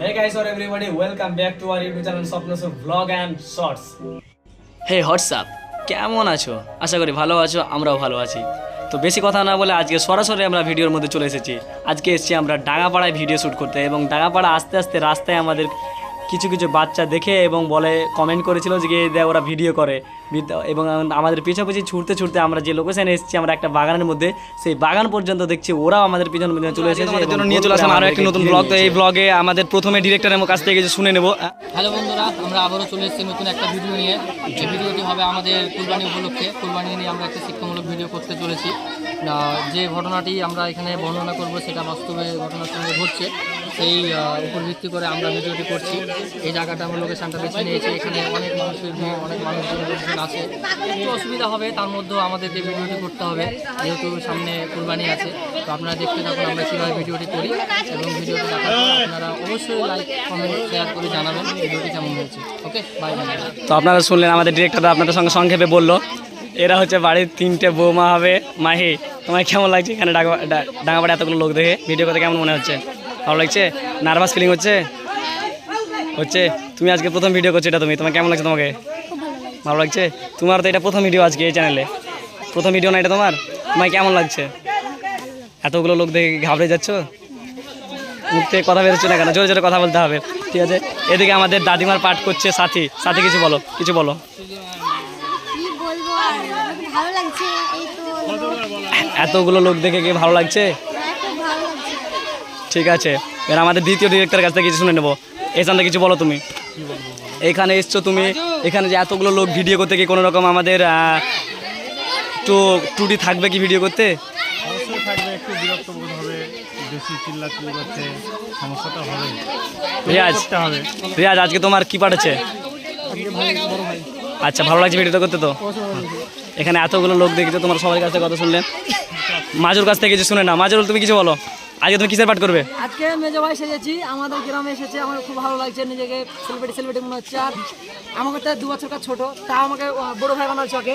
Hey guys or everybody, welcome back to our YouTube channel Swapnasur Vlog and Shorts. Hey WhatsApp, কেমন আছো? আশা করি ভালো আছো, আমরাও ভালো আছি। তো বেশি কথা না বলে আজকে সরাসরি আমরা ভিডিওর মধ্যে চলে এসেছি। আজকে এসেছি আমরা ডাঙ্গাপাড়ায় ভিডিও শ্যুট করতে, এবং ডাঙ্গাপাড়া আস্তে আস্তে রাস্তায় আমাদের কিছু কিছু বাচ্চা দেখে এবং বলে কমেন্ট করেছিল যে ওরা ভিডিও করে, এবং আমাদের পিছাপিছি ছুটতে ছুটতে আমরা যে লোকেশনে এসেছি, আমরা একটা বাগানের মধ্যে, সেই বাগান পর্যন্ত দেখছি ওরাও আমাদের পিছনে চলে এসেছে। আমাদের জন্য নিয়ে চলে আসলাম আরও একটি নতুন ব্লগ। তো এই ব্লগে আমাদের প্রথমে ডিরেক্টরের কাছ থেকে কিছু শুনে নেব। হ্যালো বন্ধুরা, আমরা আবারও চলে এসেছি নতুন একটা ভিডিও নিয়ে। যে ভিডিওটি হবে আমাদের কুরবানি উপলক্ষে। কুরবানি নিয়ে আমরা একটা শিক্ষামূলক ভিডিও করতে চলেছি। যে ঘটনাটি আমরা এখানে বর্ণনা করব সেটা বাস্তবে ঘটনার সঙ্গে ঘটছে, সেই উপর ভিত্তি করে আমরা ভিডিওটি করছি। এই জায়গাটা আমরা লোকেশনটা বেছে নিয়েছি। এখানে অনেক মানুষের ভিড়, অনেক মানুষজন আছে, একটু অসুবিধা হবে, তার মধ্যেও আমাদেরকে ভিডিওটি করতে হবে যেহেতু সামনে কুরবানি আছে। তো আপনারা দেখতে থাকুন আমরা কীভাবে ভিডিওটি করি, এবং ভিডিওটি দেখার পর আপনারা অবশ্যই লাইক কমেন্ট শেয়ার করে জানাবেন ভিডিওটি কেমন হয়েছে। ওকে, বাই বাই। তো আপনারা শুনলেন আমাদের ডিরেক্টর আপনাদের সঙ্গে সংক্ষেপে বললো এরা হচ্ছে বাড়ির 3টে বৌমা হবে। মাহি, তোমার কেমন লাগছে এখানে ডাঙ্গাপাড়া এতগুলো লোক দেখে ভিডিও করতে কেমন মনে হচ্ছে? ভালো লাগছে? নার্ভাস ফিলিং হচ্ছে? তুমি আজকে প্রথম ভিডিও করছো, এটা তোমার কেমন লাগছে? তোমাকে ভালো লাগছে? তোমার তো এটা প্রথম ভিডিও আজকে এই চ্যানেলে, প্রথম ভিডিও না এটা তোমার? তোমার কেমন লাগছে? এতগুলো লোক দেখে ঘাবড়ে যাচ্ছ? মুখ থেকে কথা বেরোচ্ছে না কেন? জোরে জোরে কথা বলতে হবে, ঠিক আছে? এদিকে আমাদের দাদিমার পাঠ করছে সাথী। সাথী কিছু বলো, কিছু বলো। ভালো লাগছে, এই তো এতগুলো লোক দেখে কি ভালো লাগছে? ঠিক আছে, এবার আমাদের দ্বিতীয় ডিরেক্টরের কাছ থেকে কিছু শুনে নেবো। এখানে কিছু বলো তুমি। এখানে এসছো তুমি, এখানে যে এতগুলো লোক ভিডিও করতে কি কোনো রকম আমাদের একটু ত্রুটি থাকবে কি ভিডিও করতে? অবশ্যই থাকবে, একটু বিরক্ত বোধ হবে, বেশি চিল্লাচিল্লি করতে সমস্যাটা হবে। রিয়াজ আজকে তোমার কি পাঠ আছে? আচ্ছা, ভালো লাগছে ভিডিওটা করতে? তো এখানে এতগুলো লোক দেখেছো, তোমার সবার কাছ থেকে কথা শুনলেন। মাজুর কাছ থেকে কিছু শুনে না। মাজুর, তুমি কিছু বলো, আজকে তুমি কিসের পাঠ করবে? আজকে মেজো ভাই সেজেছি, আমাদের গ্রামে এসেছে, আমার খুব ভালো লাগছে, নিজেকে সেলিব্রিটি মনে হচ্ছে। আর আমাকে তো 2 বছর ছোট, তা আমাকে বড় ভাই বানাচ্ছে ওকে।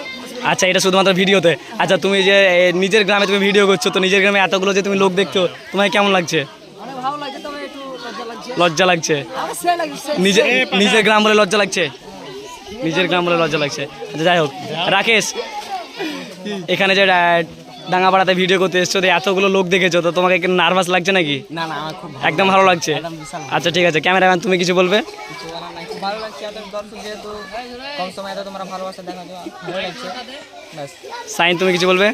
আচ্ছা, এটা শুধুমাত্র ভিডিওতে। আচ্ছা, তুমি যে নিজের গ্রামে তুমি ভিডিও করছো, তো নিজের গ্রামে এতগুলো যে তুমি লোক দেখছো, তোমার কেমন লাগছে? অনেক ভালো লাগছে, তবে একটু লজ্জা লাগছে? নিজের গ্রাম বলে লজ্জা লাগছে? নিজের গ্রাম বলে লজ্জা লাগছে। আচ্ছা, যাই হোক। রাকেশ, এখানে যে ডাঙ্গাপাড়াতে ভিডিও করতে এসছো, এতগুলো লোক দেখেছো, তো তোমাকে নার্ভাস লাগছে নাকি? না না, আমার খুব একদম ভালো লাগছে? আচ্ছা, ঠিক আছে। ক্যামেরাম্যান, তুমি কিছু বলবে? খুব ভালো লাগছে, এত দর্শক যেহেতু কম সময় এত তোমরা ভালোবাসা দেখা দেওয়া ভালো লাগছে। সাইন, তুমি কিছু বলবে?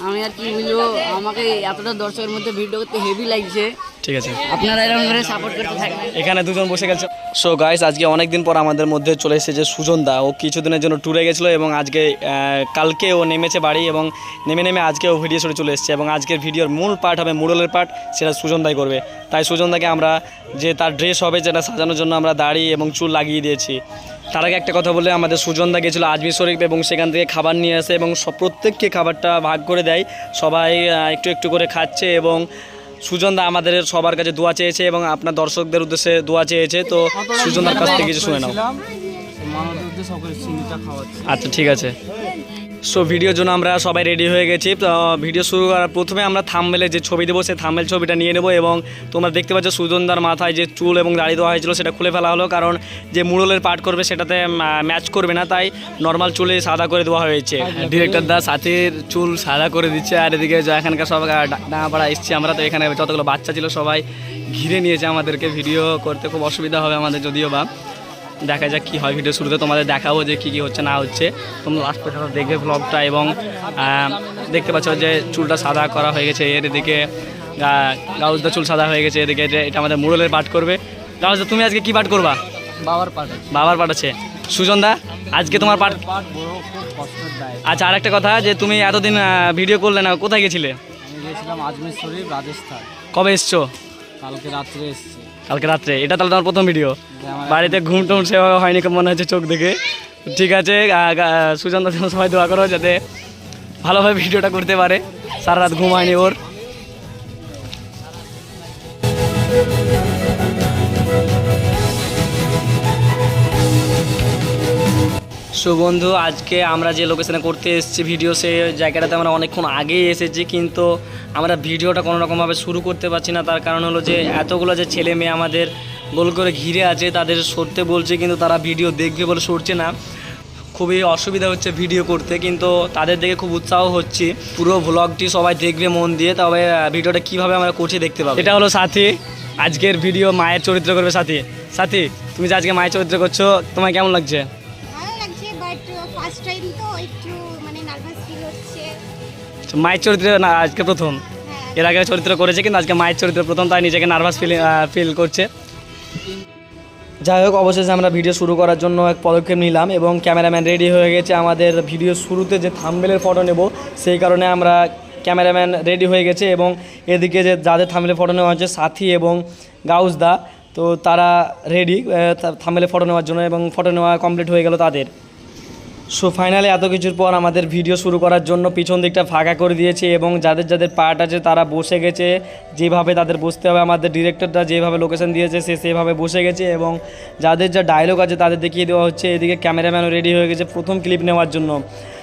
আমি আর কি বলবো, আমাকে এতটা দর্শকের মধ্যে ভিডিও করতে হেভি লাগছে। ঠিক আছে, আপনারা এরকম করে সাপোর্ট করতে থাকবেন। এখানে দুজন বসে গেছে। সো গাইস, আজকে অনেক দিন পর আমাদের মধ্যে চলে এসেছে সুজন দা। ও কিছুদিনের জন্য ট্যুরে গেছিলো, এবং আজকে কালকে ও নেমেছে বাড়ি, এবং নেমে আজকে ও ভিডিও শুটে চলে এসেছে। এবং আজকের ভিডিওর মূল পার্ট হবে মুরলের পার্ট, সেটা সুজন দাই করবে। তাই সুজন দাকে আমরা যে তার ড্রেস হবে যেটা সাজানোর জন্য আমরা দাড়ি এবং চুল লাগিয়ে দিয়েছি। তার আগে একটা কথা বলে, আমাদের সুজন দা গেছিলো আজমির শরীফ, এবং সেখান থেকে খাবার নিয়ে আসে, এবং প্রত্যেককে খাবারটা ভাগ করে দেয়। সবাই একটু একটু করে খাচ্ছে, এবং সুজনদা আমাদের সবার কাছে দোয়া চেয়েছে, এবং আপনার দর্শকদের উদ্দেশ্যে দোয়া চেয়েছে। তো সুজনদার কাছ থেকে কিছু শুনে নাও। আচ্ছা, ঠিক আছে। সো ভিডিওর জন্য আমরা সবাই রেডি হয়ে গেছি। তো ভিডিও শুরু করার প্রথমে আমরা থাম্বনেলে যে ছবি দেবো, সেই থাম্বনেল ছবিটা নিয়ে নেব। এবং তোমরা দেখতে পাচ্ছ সুজনদার মাথায় যে চুল এবং দাড়ি দেওয়া হয়েছিল সেটা খুলে ফেলা হলো, কারণ যে মুরলের পার্ট করবে সেটাতে ম্যাচ করবে না, তাই নর্মাল চুলে সাদা করে দেওয়া হয়েছে। ডিরেক্টর দা সাথীর চুল সাদা করে দিচ্ছে। আর এদিকে এখানকার সব ডাঙ্গাপাড়া এসেছি আমরা, তো এখানে যতগুলো বাচ্চা ছিল সবাই ঘিরে নিয়েছে আমাদেরকে। ভিডিও করতে খুব অসুবিধা হবে আমাদের, যদিও বা দেখা যাক কী হয়। ভিডিও শুরুতে তোমাদের দেখাবো যে কী হচ্ছে না হচ্ছে। তোমরা লাস্ট পর্যন্ত দেখবে ব্লগটা। এবং দেখতে পাচ্ছ যে চুলটা সাদা করা হয়ে গেছে। এর এদিকে গাউজদা চুল সাদা হয়ে গেছে। এদিকে এটা আমাদের মুরলের পাঠ করবে। গাউজদা, তুমি আজকে কী পাঠ করবা? বাবার পাঠ আছে। সুজন দা, আজকে তোমার পাঠ? আচ্ছা, আর একটা কথা, যে তুমি এতদিন ভিডিও করলে না, কোথায় গেছিলে? আমি গিয়েছিলাম আজমির শরীফ, রাজস্থান। কবে এসছো? কালকে রাত্রে এসেছি। কালকে রাত্রে? এটা তাহলে তোমার প্রথম ভিডিও? বাড়িতে ঘুম টুম সেভাবে হয়নি মনে হচ্ছে চোখ দেখে। ঠিক আছে, সুজন দার জন্য সবাই দোয়া করো যাতে ভালোভাবে ভিডিওটা করতে পারে। সারা রাত ঘুম হয়নি ওর। সো বন্ধু, আজকে আমরা যে লোকেশনে করতে এসেছি ভিডিও, সেই জায়গাটাতে আমরা অনেকক্ষণ আগেই এসেছি, কিন্তু আমরা ভিডিওটা কোনো রকমভাবে শুরু করতে পারছি না। তার কারণ হলো যে এতগুলো যে ছেলে মেয়ে আমাদের গোল করে ঘিরে আছে, তাদের সরতে বলছে কিন্তু তারা ভিডিও দেখবে বলে সরছে না। খুবই অসুবিধা হচ্ছে ভিডিও করতে, কিন্তু তাদের দেখে খুব উৎসাহ হচ্ছে। পুরো ভ্লগটি সবাই দেখবে মন দিয়ে, তবে ভিডিওটা কীভাবে আমরা করছি দেখতে পাবো। এটা হলো সাথী, আজকের ভিডিও মায়ের চরিত্র করবে সাথী। সাথী, তুমি যে আজকে মায়ের চরিত্র করছো, তোমার কেমন লাগছে? ভালো লাগছে, বাট ফার্স্ট টাইম তো একটু মানে নার্ভাস ফিল হচ্ছে। মায়ের চরিত্র না আজকে প্রথম, হ্যাঁ, এর আগে চরিত্র করেছে কিন্তু আজকে মায়ের চরিত্র প্রথম, তাই নিজেকে নার্ভাস ফিল করছে। যাই হোক, অবশেষে আমরা ভিডিও শুরু করার জন্য এক পদক্ষেপ নিলাম এবং ক্যামেরাম্যান রেডি হয়ে গেছে। আমাদের ভিডিও শুরুতে যে থাম্বনেলের ফটো নেব সেই কারণে আমরা ক্যামেরাম্যান রেডি হয়ে গেছে এবং এদিকে যে যাদের থাম্বনেলের ফটো নেওয়া হচ্ছে সাথী এবং গাউসদা, তো তারা রেডি থাম্বনেলের ফটো নেওয়ার জন্য এবং ফটো নেওয়া কমপ্লিট হয়ে গেল তাদের। সো ফাইনালি এত কিছুর পর আমাদের ভিডিও শুরু করার জন্য পিছন দিকটা ফাঁকা করে দিয়েছে এবং যাদের যাদের পার্ট আছে তারা বসে গেছে, যেভাবে তাদের বসতে হবে আমাদের ডিরেক্টরটা যেভাবে লোকেশন দিয়েছে সে সেভাবে বসে গেছে এবং যাদের যা ডায়লগ আছে তাদের দেখিয়ে দেওয়া হচ্ছে। এদিকে ক্যামেরাম্যানও রেডি হয়ে গেছে প্রথম ক্লিপ নেওয়ার জন্য।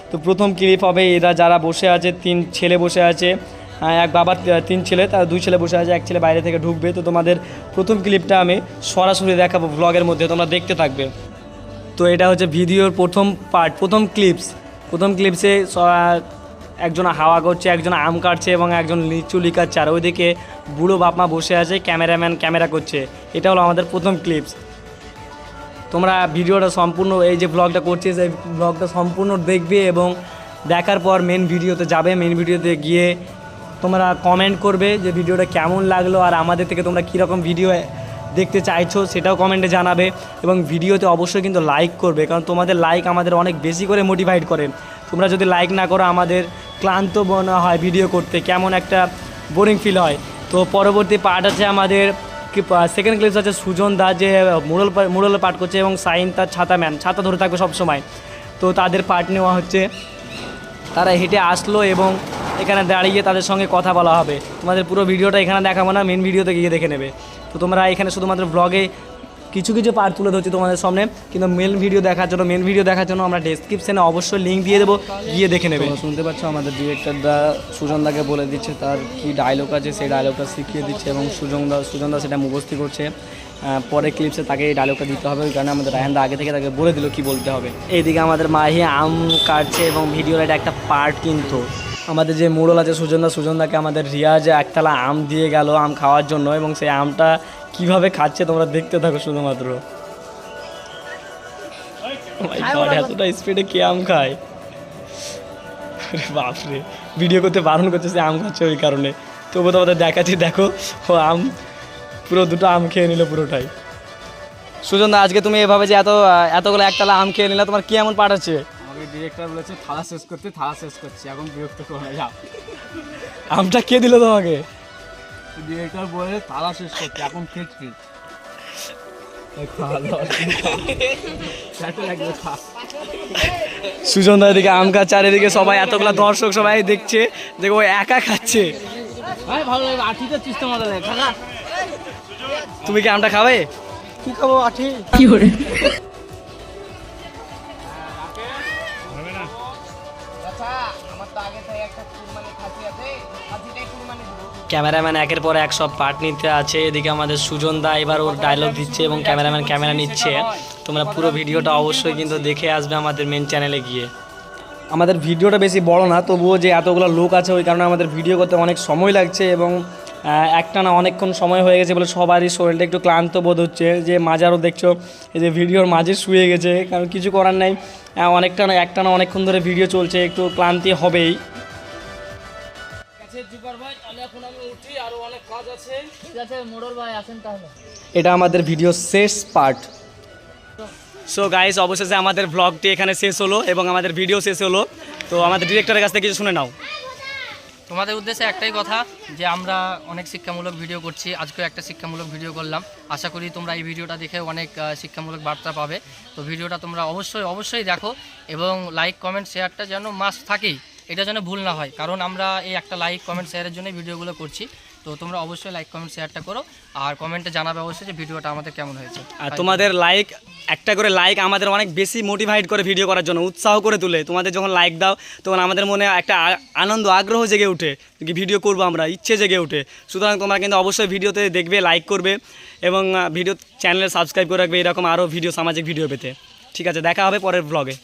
তো প্রথম ক্লিপ হবে এরা যারা বসে আছে, 3 ছেলে বসে আছে, এক বাবার 3 ছেলে, তার 2 ছেলে বসে আছে, এক ছেলে বাইরে থেকে ঢুকবে। তো তোমাদের প্রথম ক্লিপটা আমি সরাসরি দেখাবো ব্লগের মধ্যে, তোমরা দেখতে থাকবে। তো এটা হচ্ছে ভিডিওর প্রথম পার্ট, প্রথম ক্লিপসে একজন হাওয়া করছে, একজন আম কাটছে এবং একজন লিচু লিকাচ্ছে, আর ওইদিকে বুড়ো বাপমা বসে আছে, ক্যামেরাম্যান ক্যামেরা করছে। এটা হলো আমাদের প্রথম ক্লিপস। তোমরা ভিডিওটা সম্পূর্ণ, এই যে ব্লগটা করছি সেই ব্লগটা সম্পূর্ণ দেখবে এবং দেখার পর মেন ভিডিওতে যাবে। মেন ভিডিওতে গিয়ে তোমরা কমেন্ট করবে যে ভিডিওটা কেমন লাগলো আর আমাদের থেকে তোমরা কীরকম ভিডিও দেখতে চাইছো সেটাও কমেন্টে জানাবে এবং ভিডিওতে অবশ্যই কিন্তু লাইক করবে, কারণ তোমাদের লাইক আমাদের অনেক বেশি করে মোটিভেট করে। তোমরা যদি লাইক না করো আমাদের ক্লান্ত মনে হয় ভিডিও করতে, কেমন একটা বোরিং ফিল হয়। তো পরবর্তী পার্ট আছে আমাদের, সেকেন্ড ক্লিপস আছে সুজন দা যে মুরলের পার্ট করছে এবং সাইন তার ছাতা ধরে থাকবে সবসময়। তো তাদের পার্ট নেওয়া হচ্ছে, তারা হেঁটে আসলো এবং এখানে দাঁড়িয়ে তাদের সঙ্গে কথা বলা হবে। তোমাদের পুরো ভিডিওটা এখানে দেখাবো না, মেন ভিডিওতে গিয়ে দেখে নেবে। তো তোমরা এখানে শুধুমাত্র ব্লগে কিছু পার্ট তুলে ধরছি তোমাদের সামনে, কিন্তু মেন ভিডিও দেখার জন্য আমরা ডেসক্রিপশানে অবশ্যই লিঙ্ক দিয়ে দেবো, গিয়ে দেখে নেবে। শুনতে পাচ্ছ আমাদের ডিরেক্টরদা সুজনদাকে বলে দিচ্ছে তার কি ডায়লগ আছে, সেই ডায়লগটা শিখিয়ে দিচ্ছে এবং সুজনদা সেটা মুখস্থ করছে। পরে ক্লিপসে তাকে এই ডায়লগটা দিতে হবে, ওই কারণে আমাদের রায়হানদা আগে থেকে তাকে বলে দিল কি বলতে হবে। এইদিকে আমাদের মাহি আম কাটছে এবং ভিডিওর এটা একটা পার্ট। কিন্তু আমাদের যে মোড়ল আছে সুজনদাকে আমাদের রিয়াজ একতলা আম দিয়ে গেল আম খাওয়ার জন্য এবং সেই আমটা কিভাবে খাচ্ছে তোমরা দেখতে থাকো শুধুমাত্র। এতটা স্পিডে কে আম খায় বাপরে, ভিডিও করতে বারণ করছে সে আম খাচ্ছে ওই কারণে। তবু তোমাদের দেখাচ্ছি, দেখো ও আম পুরো 2টো আম খেয়ে নিল পুরোটাই। সুজনদা, আজকে তুমি এভাবে যে এতগুলো একতলা আম খেয়ে নিলে তোমার কি এমন পাঠ আছে? আমাকে ডিরেক্টর বলেছে থালা শেষ করছি, এখন বিরক্ত করো না, যাও। আমটা কে দিল তোমাকে? ডিরেক্টর বলে থালা শেষ করতে, এখন খেয়েছি। সুজনদা এদিকে আম খাচ্ছে আর এদিকে সবাই এতগুলো দর্শক সবাই দেখছে যে ও একা খাচ্ছে। ভালো লাগে, আঠিটা চিস্তে মজা লাগে। তুমি কি আমটা খাবে? কি খাবো, আঠি কি করে? ক্যামেরাম্যান একের পর এক সব পার্ট নিতে আছে। এদিকে আমাদের সুজনদা এবার ওর ডায়লগ দিচ্ছে এবং ক্যামেরাম্যান ক্যামেরা নিচ্ছে। তোমরা পুরো ভিডিওটা অবশ্যই কিন্তু দেখে আসবে আমাদের মেন চ্যানেলে গিয়ে। আমাদের ভিডিওটা বেশি বড় না, তবুও যে এতগুলো লোক আছে ওই কারণে আমাদের ভিডিও করতে অনেক সময় লাগছে এবং একটানা অনেকক্ষণ সময় হয়ে গেছে বলে সবারই শরীরটা একটু ক্লান্ত বোধ হচ্ছে। যে মাঝারও দেখছো এই যে ভিডিওর মাঝে শুয়ে গেছে, কারণ কিছু করার নেই, একটানা অনেকক্ষণ ধরে ভিডিও চলছে, একটু ক্লান্তি হবেই। এটা আমাদের ভিডিও শেষ পার্ট। সো গাইস, অবশেষে আমাদের ব্লগটি এখানে শেষ হলো এবং আমাদের ভিডিও শেষ হলো। তো আমাদের ডিরেক্টরের কাছ থেকে কিছু শুনে নাও। তোমাদের উদ্দেশ্যে একটাই কথা যে আমরা অনেক শিক্ষামূলক ভিডিও করছি, আজকেও একটা শিক্ষামূলক ভিডিও করলাম। আশা করি তোমরা এই ভিডিওটা দেখে অনেক শিক্ষামূলক বার্তা পাবে। তো ভিডিওটা তোমরা অবশ্যই দেখো এবং লাইক কমেন্ট শেয়ারটা যেন মাস্ট থাকেই, এটা যেন ভুল না হয়, কারণ আমরা এই একটা লাইক কমেন্ট শেয়ারের জন্য ভিডিওগুলো করছি। তো তোমরা অবশ্যই লাইক কমেন্ট শেয়ারটা করো আর কমেন্টে জানাবে অবশ্যই যে ভিডিওটা আমাদের কেমন হয়েছে। আর তোমাদের লাইক একটা করে লাইক আমাদের অনেক বেশি মোটিভেট করে ভিডিও করার জন্য, উৎসাহ করে তুলে। তোমাদের যখন লাইক দাও তখন আমাদের মনে একটা আনন্দ আগ্রহ জেগে ওঠে, ভিডিও করবো আমরা, ইচ্ছে জেগে ওঠে। সুতরাং তোমরা কিন্তু অবশ্যই ভিডিওতে দেখবে, লাইক করবে এবং ভিডিও চ্যানেলে সাবস্ক্রাইব করে রাখবে এরকম আরও ভিডিও, সামাজিক ভিডিও পেতে। ঠিক আছে, দেখা হবে পরের ব্লগে।